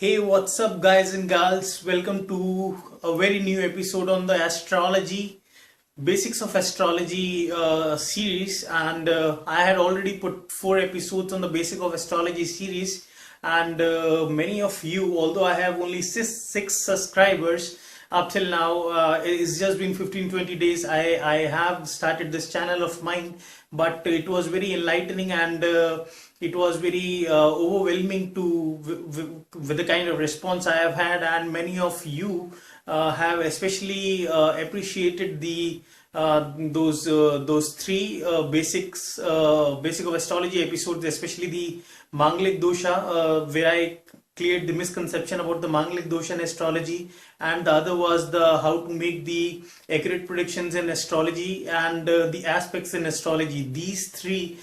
Hey, what's up, guys and gals? Welcome to a very new episode on the astrology, basics of astrology series. And I had already put 4 episodes on the basic of astrology series. And many of you, although I have only six subscribers up till now, it's just been 15-20 days. I have started this channel of mine, but it was very enlightening and it was very overwhelming with the kind of response I have had, and many of you have especially appreciated the those three basic of astrology episodes, especially the Manglik dosha, where I cleared the misconception about the Manglik dosha in astrology, and the other was the how to make the accurate predictions in astrology and the aspects in astrology. These three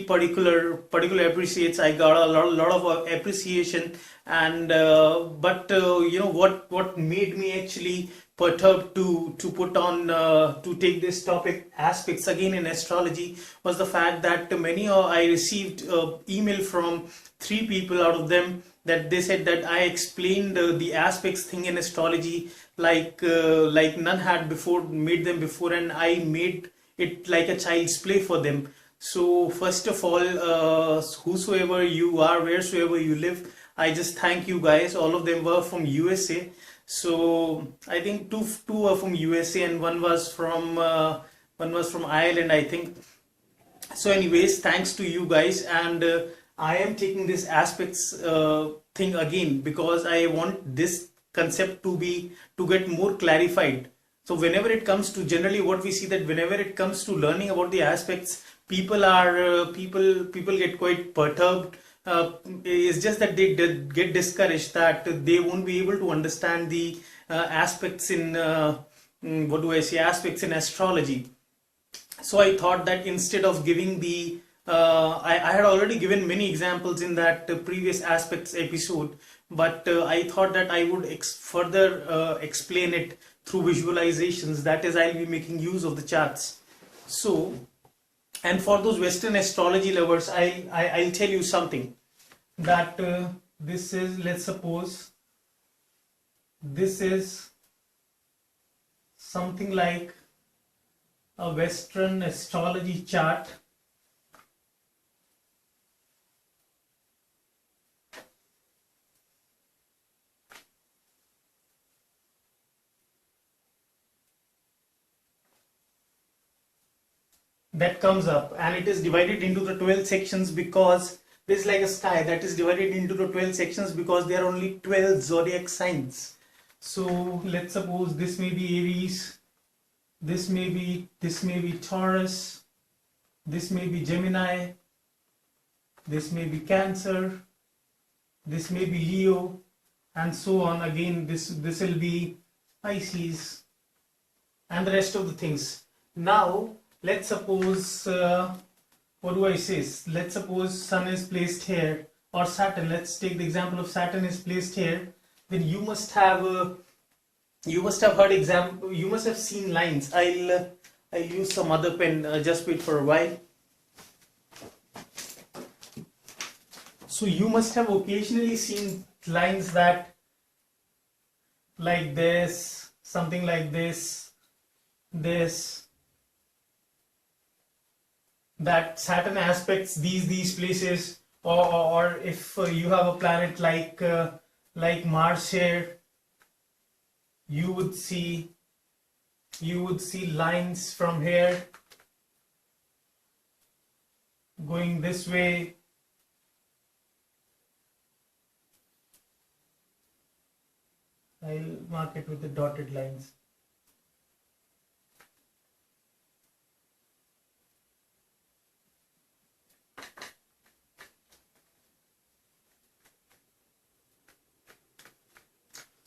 particular appreciates. I got a lot of appreciation, and but you know what made me actually perturbed to put on to take this topic aspects again in astrology was the fact that I received email from 3 people out of them, that they said that I explained the aspects thing in astrology like none had before made them before, and I made it like a child's play for them. So first of all, whosoever you are, wheresoever you live, I just thank you guys. All of them were from USA. So I think two were from USA and one was from Ireland, I think. So anyways, thanks to you guys, and I am taking this aspects thing again because I want this concept to get more clarified. So whenever it comes to, generally what we see, that whenever it comes to learning about the aspects, people get quite perturbed. It's just that they get discouraged, that they won't be able to understand the aspects in aspects in astrology. So I thought that instead of giving the I had already given many examples in that previous aspects episode, but I thought that I would further explain it through visualizations. That is, I'll be making use of the charts. So, and for those Western astrology lovers, I'll tell you something, that this is, let's suppose, this is something like a Western astrology chart. That comes up, and it is divided into the 12 sections because this is like a sky that is divided into the 12 sections because there are only 12 zodiac signs. So let's suppose this may be Aries, this may be Taurus, this may be Gemini, this may be Cancer, this may be Leo, and so on. Again, this will be Pisces, and the rest of the things. Now let's suppose, what do I say? Let's suppose Sun is placed here, or Saturn. Let's take the example of Saturn is placed here. Then you must have heard example. You must have seen lines. I'll use some other pen. Just wait for a while. So you must have occasionally seen lines that, like this, something like this, that Saturn aspects these places, or if you have a planet like Mars here, you would see lines from here going this way. I'll mark it with the dotted lines.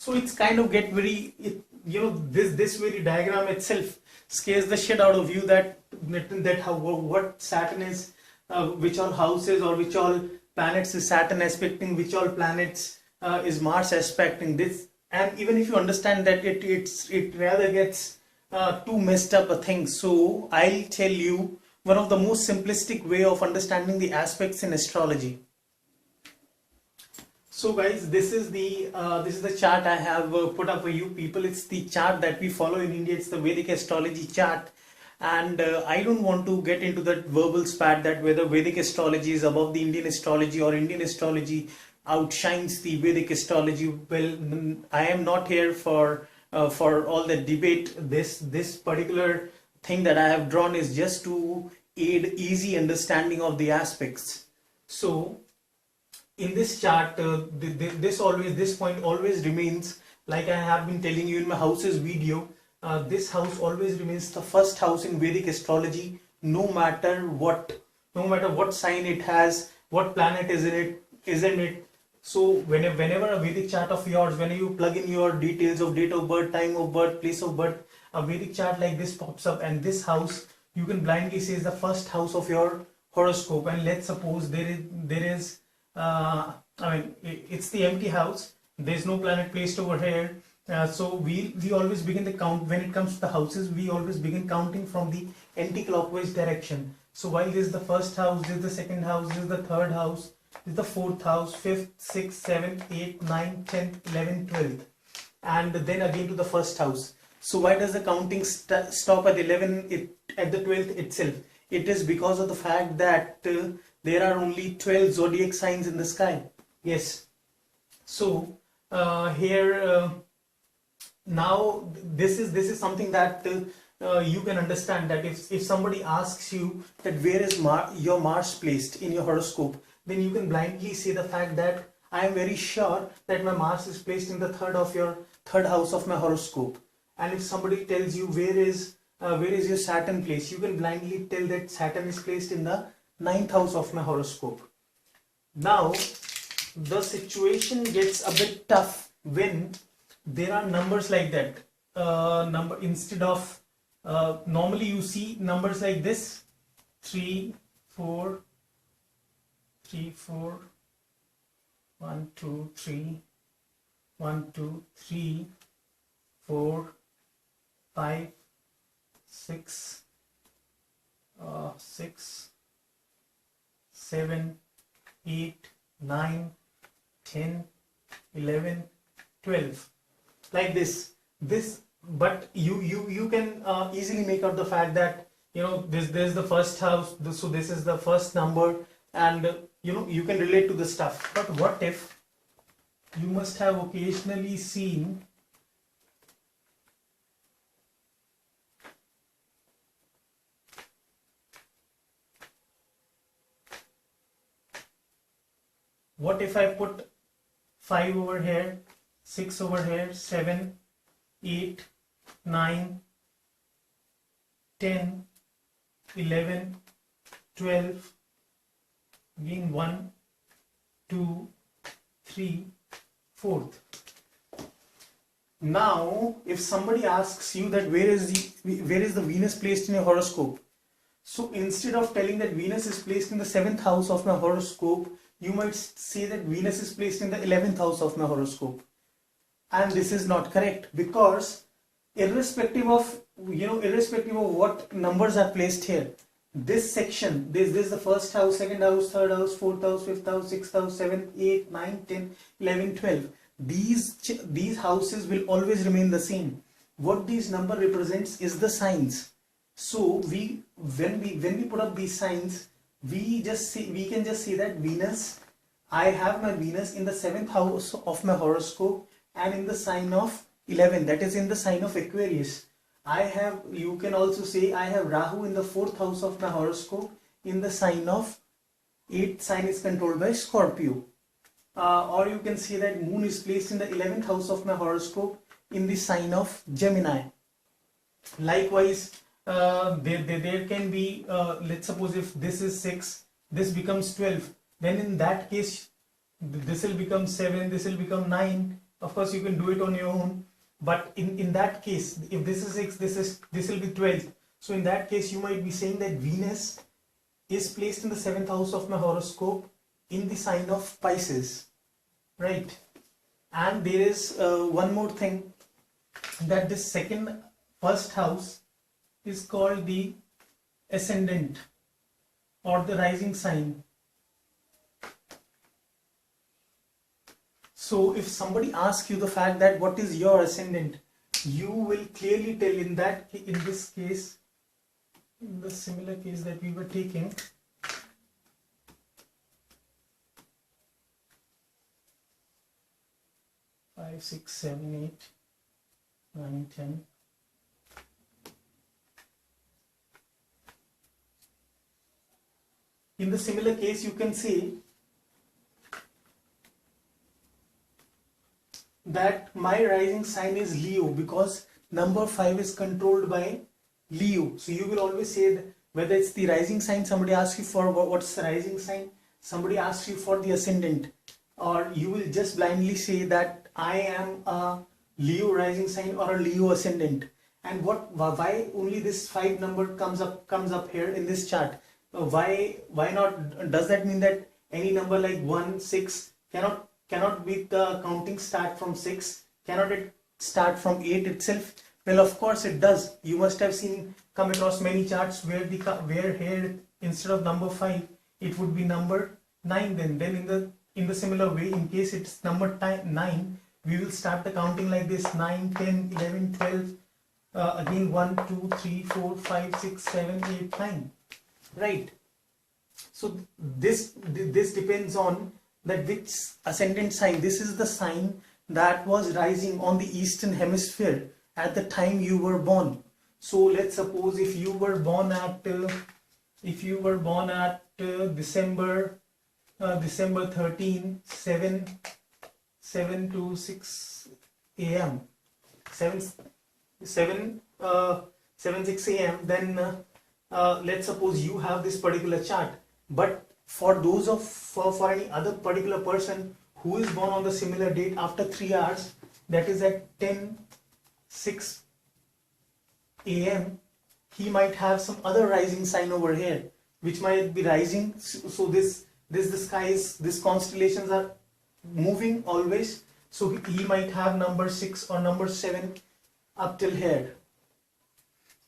So it's kind of get very, this very diagram itself scares the shit out of you, that what Saturn is, which all houses or which all planets is Saturn aspecting, which all planets is Mars aspecting this, and even if you understand that, it rather gets too messed up a thing. So I'll tell you one of the most simplistic way of understanding the aspects in astrology. So guys, this is the chart I have put up for you people. It's the chart that we follow in India. It's the Vedic astrology chart, and I don't want to get into that verbal spat that whether Vedic astrology is above the Indian astrology or Indian astrology outshines the Vedic astrology. Well, I am not here for all the debate. This particular thing that I have drawn is just to aid easy understanding of the aspects. So in this chart, this point always remains, like I have been telling you in my houses video. This house always remains the first house in Vedic astrology, no matter what sign it has, what planet is in it. So whenever a Vedic chart of yours, whenever you plug in your details of date of birth, time of birth, place of birth, a Vedic chart like this pops up, and this house you can blindly say is the first house of your horoscope. And let's suppose there is it's the empty house. There's no planet placed over here. So we always begin the count when it comes to the houses. We always begin counting from the anti-clockwise direction. So while this is the first house, this is the second house, this is the third house, this is the fourth house, fifth, sixth, seventh, eighth, ninth, 10th, 11th, 12th, and then again to the first house. So why does the counting stop at 11 at the 12th itself? It is because of the fact that there are only 12 zodiac signs in the sky. Yes. So here now this is something that you can understand, that if somebody asks you that where is your Mars placed in your horoscope, then you can blindly say the fact that I am very sure that my Mars is placed in the third house of my horoscope. And if somebody tells you where is your Saturn placed, you can blindly tell that Saturn is placed in the 9th house of my horoscope. Now the situation gets a bit tough when there are numbers like that. Instead of normally you see numbers like this: 3 4 3 4 1 2 3 1 2 3 4 5 6 6 7 8 9 10 11 12, like this. But you can easily make out the fact that there's the first house, so this is the first number, and you can relate to the stuff. But what if you must have occasionally seen what if I put 5 over here, 6 over here, 7, 8, 9, 10, 11, 12, again 1, 2, 3, 4th. Now, if somebody asks you that where is the Venus placed in your horoscope, so instead of telling that Venus is placed in the 7th house of my horoscope, you might say that Venus is placed in the 11th house of my horoscope. And this is not correct, because irrespective of what numbers are placed here, this section, this is the first house, second house, third house, fourth house, fifth house, sixth house, 7, 8, 9, 10, 11, 12. These houses will always remain the same. What these number represents is the signs. So when we put up these signs, we can just say that Venus, I have my Venus in the 7th house of my horoscope and in the sign of 11, that is in the sign of Aquarius. You can also say I have Rahu in the 4th house of my horoscope in the sign of 8th sign is controlled by Scorpio. Or you can say that Moon is placed in the 11th house of my horoscope in the sign of Gemini. Likewise, there can be, let's suppose if this is 6, this becomes 12, then in that case this will become 7, this will become 9. Of course you can do it on your own, but in that case, if this is 6, this will be 12. So in that case you might be saying that Venus is placed in the 7th house of my horoscope in the sign of Pisces, right? And there is one more thing, that this first house is called the ascendant or the rising sign. So if somebody asks you the fact that what is your ascendant, you will clearly tell in this case, in the similar case that we were taking, 5, 6, 7, 8, 9, 10. In the similar case, you can say that my rising sign is Leo because number 5 is controlled by Leo. So you will always say that whether it's the rising sign, somebody asks you for what's the rising sign, somebody asks you for the ascendant, or you will just blindly say that I am a Leo rising sign or a Leo ascendant. And why only this 5 number comes up here in this chart? Why not? Does that mean that any number like 1, 6 cannot be the counting start from 6? Cannot it start from 8 itself? Well, of course it does. You must have come across many charts where here instead of number 5 it would be number 9. Then in the similar way, in case it's number 9, we will start the counting like this: 9, 10, 11, 12. Again 1, 2, 3, 4, 5, 6, 7, 8, 9. Right. So this depends on that which ascendant sign. This is the sign that was rising on the eastern hemisphere at the time you were born. So let's suppose if you were born at December 13, 7 to 6 a.m. 7 6 a.m. then let's suppose you have this particular chart. But for any other particular person who is born on the similar date after 3 hours, that is at 10 6 a.m., he might have some other rising sign over here which might be rising. So this constellations are moving always, so he might have number 6 or number 7 up till here.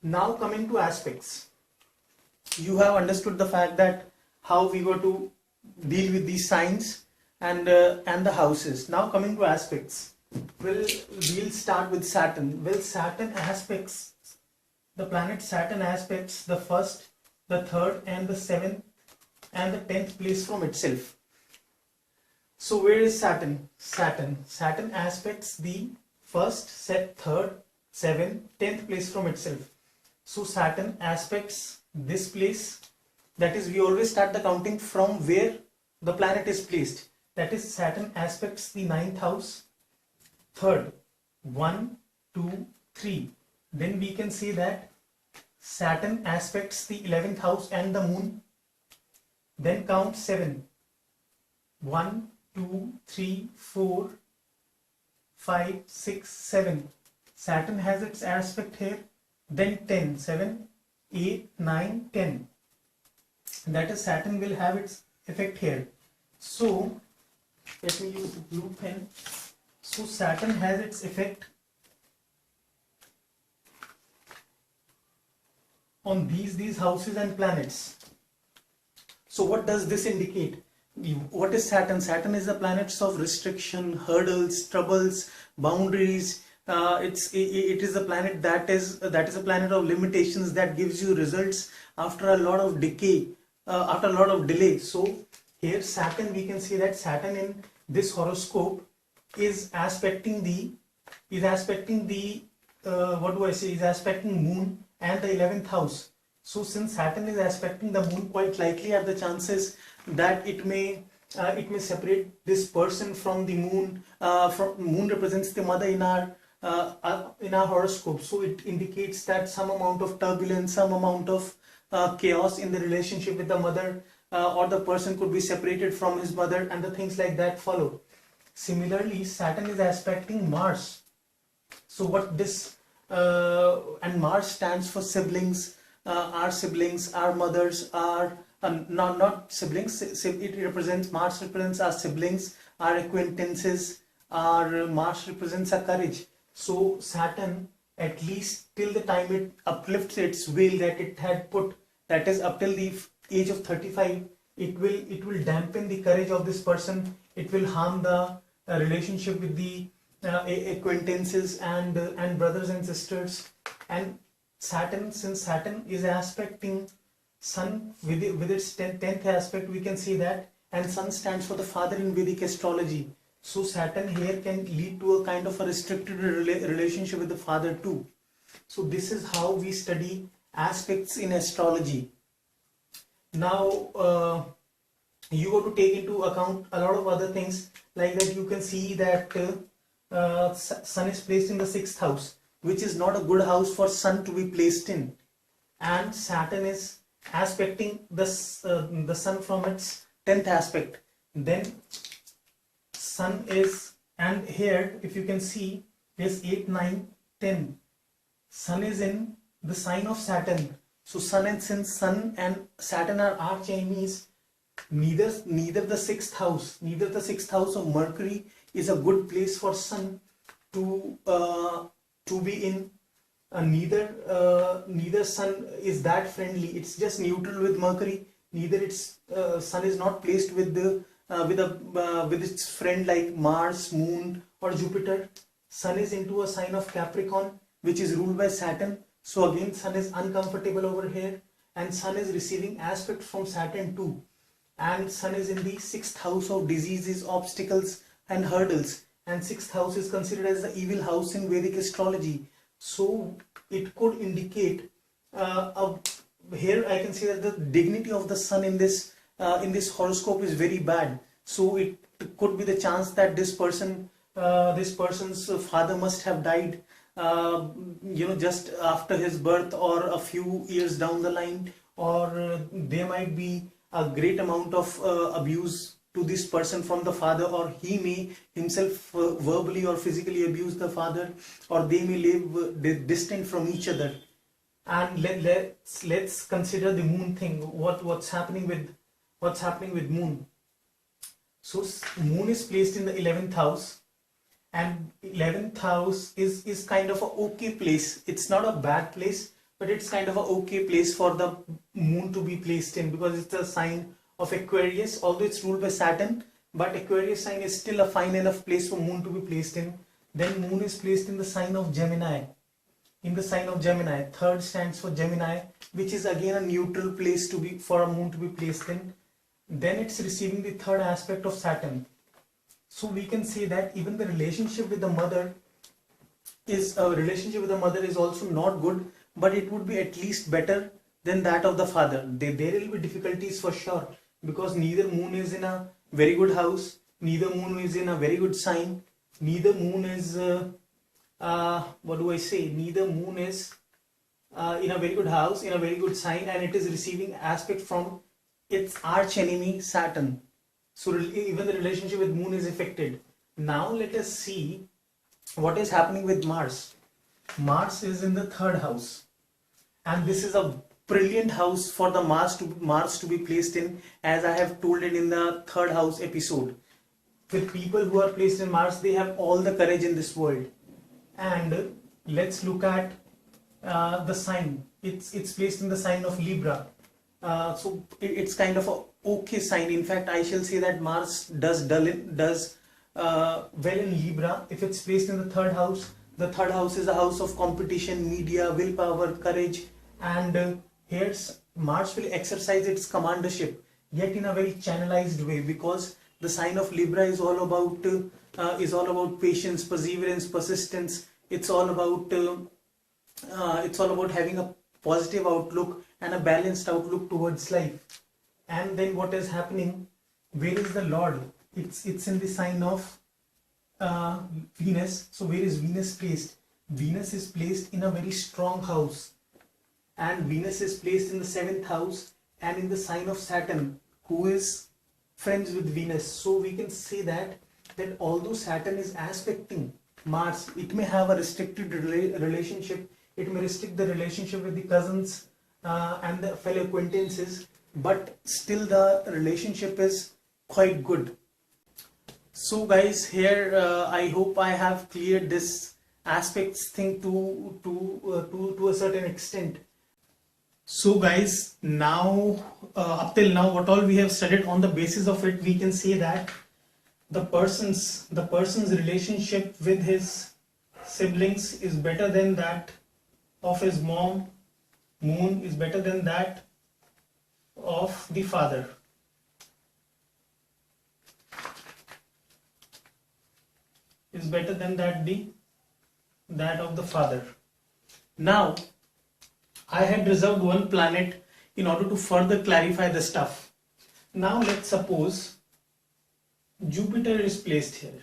Now coming to aspects, you have understood the fact that how we go to deal with these signs and the houses. Now coming to aspects, we'll start with Saturn. Well, Saturn aspects, the planet Saturn aspects the 1st, the 3rd and the 7th and the 10th place from itself. So where is Saturn? Saturn aspects the 1st, 3rd, 7th, 10th place from itself. So Saturn aspects this place. That is, we always start the counting from where the planet is placed. That is, Saturn aspects the 9th house, 3rd, 1, 2, 3. Then we can say that Saturn aspects the 11th house and the moon. Then count 7. 1, 2, 3, 4, 5, 6, 7. Saturn has its aspect here. Then 10, 7, 8, 9, 10. That is, Saturn will have its effect here. So let me use the blue pen. So Saturn has its effect on these houses and planets. So what does this indicate? What is Saturn? Saturn is the planets of restriction, hurdles, troubles, boundaries. It is a planet that is a planet of limitations, that gives you results after a lot of decay, after a lot of delay. So here Saturn, we can say that Saturn in this horoscope is aspecting the is aspecting moon and the 11th house. So since Saturn is aspecting the moon, quite likely are the chances that it may separate this person from the moon. Moon represents the mother in our horoscope, so it indicates that some amount of turbulence, some amount of chaos in the relationship with the mother, or the person could be separated from his mother, and the things like that follow. Similarly, Saturn is aspecting Mars. So what this and Mars stands for siblings. Our siblings, our mothers, are not siblings. Mars represents our siblings, our acquaintances. Mars represents our courage. So Saturn, at least till the time it uplifts its veil that it had put, that is up till the age of 35, it will dampen the courage of this person. It will harm the relationship with the acquaintances and brothers and sisters. And Saturn, since Saturn is aspecting Sun with its 10th aspect, we can see that, and Sun stands for the father in Vedic astrology. So Saturn here can lead to a kind of a restricted relationship with the father too. So this is how we study aspects in astrology. Now you got to take into account a lot of other things, like that you can see that Sun is placed in the 6th house, which is not a good house for Sun to be placed in, and Saturn is aspecting the Sun from its 10th aspect. Then Sun is, and here if you can see, is 8, 9, 10. Sun is in the sign of Saturn. So since Sun and Saturn are arch enemies, neither the 6th house of Mercury is a good place for Sun to be in. Neither Sun is that friendly. It's just neutral with Mercury. Neither its Sun is not placed with its friend like Mars, Moon, or Jupiter. Sun is into a sign of Capricorn, which is ruled by Saturn. So again, Sun is uncomfortable over here, and Sun is receiving aspect from Saturn too. And Sun is in the 6th house of diseases, obstacles, and hurdles. And 6th house is considered as the evil house in Vedic astrology. So it could indicate here I can see that the dignity of the Sun in this horoscope is very bad. So it could be the chance that this person's father must have died just after his birth, or a few years down the line, or there might be a great amount of abuse to this person from the father, or he may himself verbally or physically abuse the father, or they may live distant from each other. And let's consider the Moon thing. What's happening with Moon? So Moon is placed in the 11th house, and 11th house is kind of a okay place. It's not a bad place, but it's kind of a okay place for the Moon to be placed in, because it's a sign of Aquarius. Although it's ruled by Saturn, but Aquarius sign is still a fine enough place for Moon to be placed in. Then Moon is placed in the sign of Gemini. In the sign of Gemini, 3rd stands for Gemini, which is again a neutral place for a Moon to be placed in. Then it's receiving the 3rd aspect of Saturn. So we can say that even the relationship with the mother is also not good, but it would be at least better than that of the father. There will be difficulties for sure, because neither Moon is in a very good house, neither Moon is in a very good sign, neither Moon is neither Moon is in a very good house, in a very good sign, and it is receiving aspect from its arch enemy Saturn. So even the relationship with Moon is affected. Now let us see what is happening with Mars. Mars is in the 3rd house, and this is a brilliant house for the Mars to be placed in, as I have told it in the 3rd house episode. With people who are placed in Mars, they have all the courage in this world. And let's look at the sign. It's placed in the sign of Libra. So it's kind of a okay sign. In fact, I shall say that Mars does well in Libra if it's placed in the 3rd house. The 3rd house is a house of competition, media, willpower, courage, and here Mars will exercise its commandership, yet in a very channelized way, because the sign of Libra is all about patience, perseverance, persistence. It's all about having a positive outlook and a balanced outlook towards life. And then what is happening? Where is the Lord? It's in the sign of Venus. So where is Venus placed? Venus is placed in a very strong house, and Venus is placed in the 7th house and in the sign of Saturn, who is friends with Venus. So we can say that although Saturn is aspecting Mars, it may have a restricted relationship. It may restrict the relationship with the cousins and the fellow acquaintances, but still the relationship is quite good. So guys, here I hope I have cleared this aspects thing to a certain extent. So guys, now up till now, what all we have studied, on the basis of it, we can say that the person's relationship with his siblings is better than that of his mom. Moon is better than that of the father. Is better than that of the father. Now, I had reserved one planet in order to further clarify the stuff. Now let's suppose Jupiter is placed here.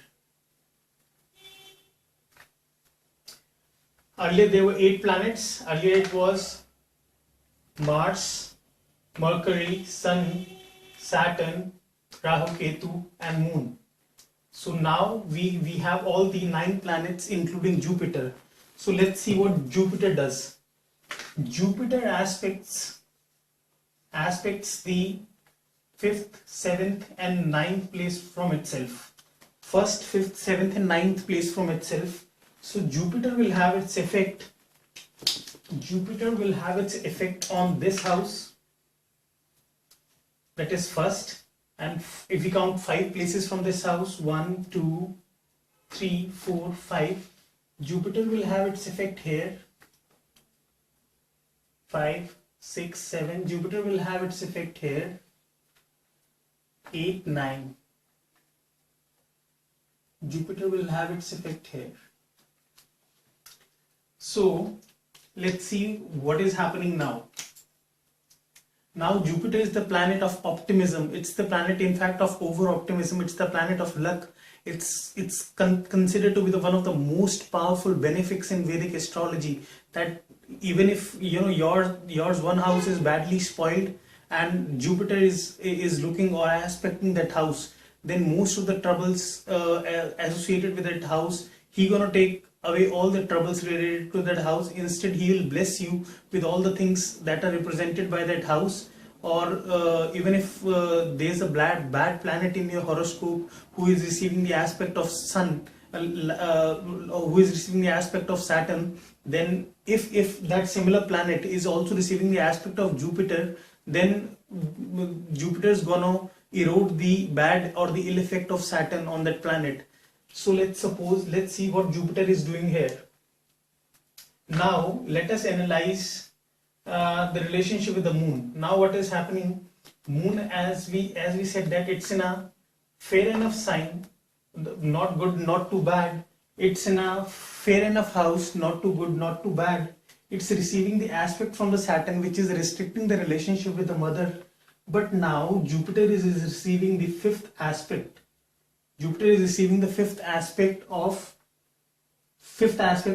Earlier there were 8 planets. Earlier it was Mars, Mercury, Sun, Saturn, Rahu, Ketu and Moon. So now we have all the 9 planets including Jupiter. So let's see what Jupiter does. Jupiter aspects the 5th, 7th and 9th place from itself. 1st, 5th, 7th and 9th place from itself. So Jupiter will have its effect. Jupiter will have its effect on this house. That is first. And if we count 5 places from this house, 1, 2, 3, 4, 5, Jupiter will have its effect here. 5, 6, 7, Jupiter will have its effect here. 8, 9, Jupiter will have its effect here. So let's see what is happening now. Now Jupiter is the planet of optimism. It's the planet, in fact, of over-optimism. It's the planet of luck. It's considered to be one of the most powerful benefics in Vedic astrology. That even if yours one house is badly spoiled and Jupiter is looking or aspecting that house, then most of the troubles associated with that house, he gonna take away all the troubles related to that house. Instead, he will bless you with all the things that are represented by that house. Or even if there's a bad planet in your horoscope who is receiving the aspect of Sun, who is receiving the aspect of Saturn, then if that similar planet is also receiving the aspect of Jupiter, then Jupiter is gonna erode the bad or the ill effect of Saturn on that planet. So let's see what Jupiter is doing here. Now let us analyze the relationship with the Moon. Now what is happening? Moon, as we said, that it's in a fair enough sign, not good, not too bad. It's in a fair enough house, not too good, not too bad. It's receiving the aspect from the Saturn, which is restricting the relationship with the mother. But now Jupiter is receiving the 5th aspect. Jupiter is receiving the 5th aspect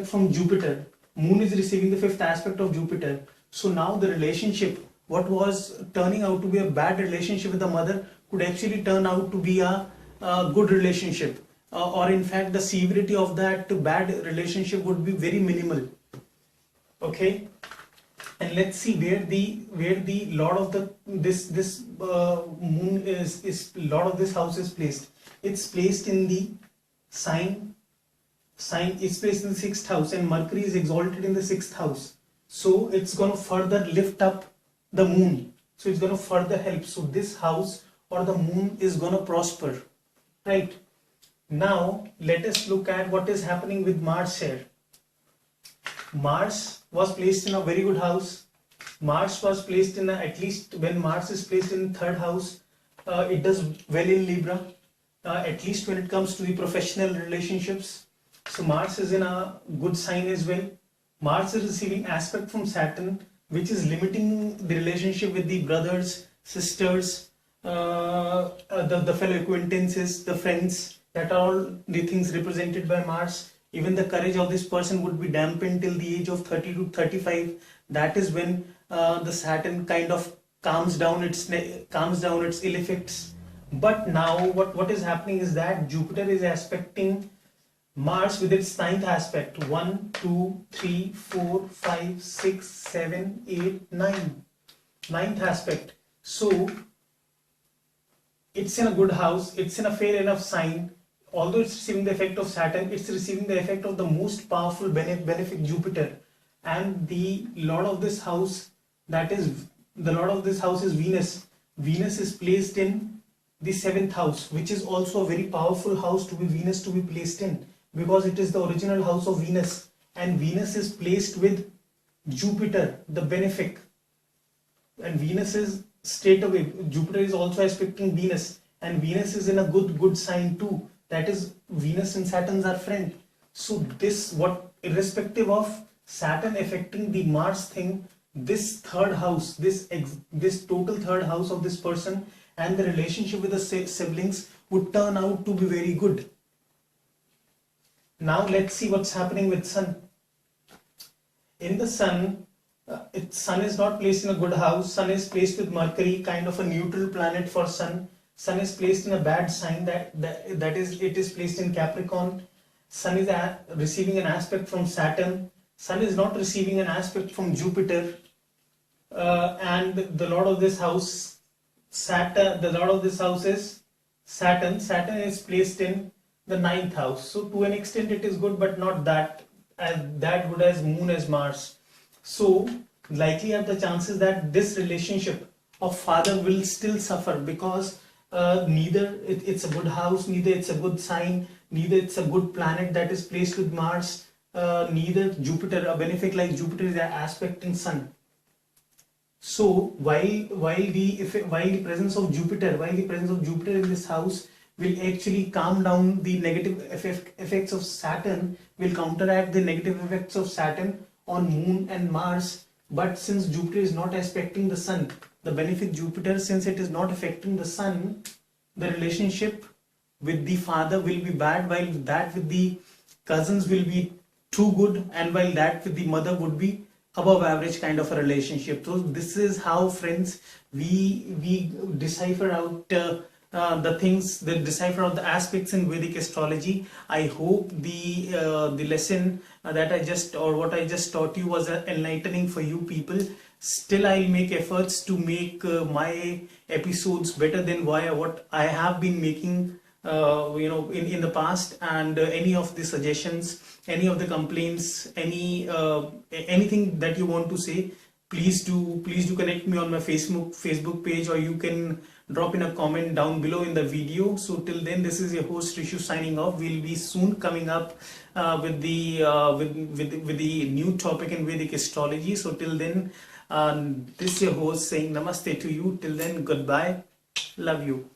from Jupiter. Moon is receiving the 5th aspect of Jupiter. So now the relationship, what was turning out to be a bad relationship with the mother, could actually turn out to be a good relationship. Or in fact, the severity of that bad relationship would be very minimal. Okay, and let's see where the Lord of this Moon is Lord of this house is placed. It's placed in the sign. It's placed in the 6th house, and Mercury is exalted in the 6th house. So it's going to further lift up the Moon. So it's going to further help. So this house or the Moon is going to prosper, right? Now let us look at what is happening with Mars here. Mars was placed in a very good house. Mars was placed in at least when Mars is placed in the 3rd house, it does well in Libra, at least when it comes to the professional relationships. So Mars is in a good sign as well. Mars is receiving aspect from Saturn, which is limiting the relationship with the brothers, sisters, the fellow acquaintances, the friends. That are all the things represented by Mars. Even the courage of this person would be dampened till the age of 30 to 35. That is when the Saturn kind of calms down its ill effects. But now what is happening is that Jupiter is aspecting Mars with its 9th aspect. 1, 2, 3, 4, 5, 6, 7, 8, 9. 9th aspect. So it's in a good house. It's in a fair enough sign. Although it's receiving the effect of Saturn, it's receiving the effect of the most powerful benefic Jupiter. And the Lord of this house, is Venus. Venus is placed in the 7th house, which is also a very powerful house to be Venus to be placed in, because it is the original house of Venus, and Venus is placed with Jupiter, the benefic, and Venus is straight away. Jupiter is also aspecting Venus, and Venus is in a good sign too. That is, Venus and Saturn are friend. So this, what, irrespective of Saturn affecting the Mars thing, this third house, this total third house of this person and the relationship with the siblings would turn out to be very good. Now let's see what's happening with Sun. In the Sun, Sun is not placed in a good house. Sun is placed with Mercury, kind of a neutral planet for Sun. Sun is placed in a bad sign, that is, it is placed in Capricorn. Sun is receiving an aspect from Saturn. Sun is not receiving an aspect from Jupiter. And the lord of this house, Saturn, the lord of this house is Saturn. Saturn is placed in the 9th house. So to an extent it is good, but not that good as Moon, as Mars. So likely are the chances that this relationship of father will still suffer, because neither it's a good house, neither it's a good sign, neither it's a good planet that is placed with Mars, neither Jupiter, a benefic like Jupiter, is aspecting Sun. So while the presence of Jupiter in this house will actually calm down the negative effects of Saturn, will counteract the negative effects of Saturn on Moon and Mars. But since Jupiter is not aspecting the Sun, the benefic Jupiter, since it is not affecting the Sun, the relationship with the father will be bad, while that with the cousins will be too good, and while that with the mother would be above average kind of a relationship. So this is how, friends, we decipher out the things, decipher out the aspects in Vedic astrology. I hope the lesson that what I just taught you was enlightening for you people. Still, I'll make efforts to make my episodes better than what I have been making in the past. And any of the suggestions, any of the complaints, anything that you want to say, please do connect me on my Facebook page, or you can drop in a comment down below in the video. So till then, this is your host RISHU signing off. We'll be soon coming up with the new topic in Vedic astrology. So till then, this is your host saying namaste to you. Till then, goodbye. Love you.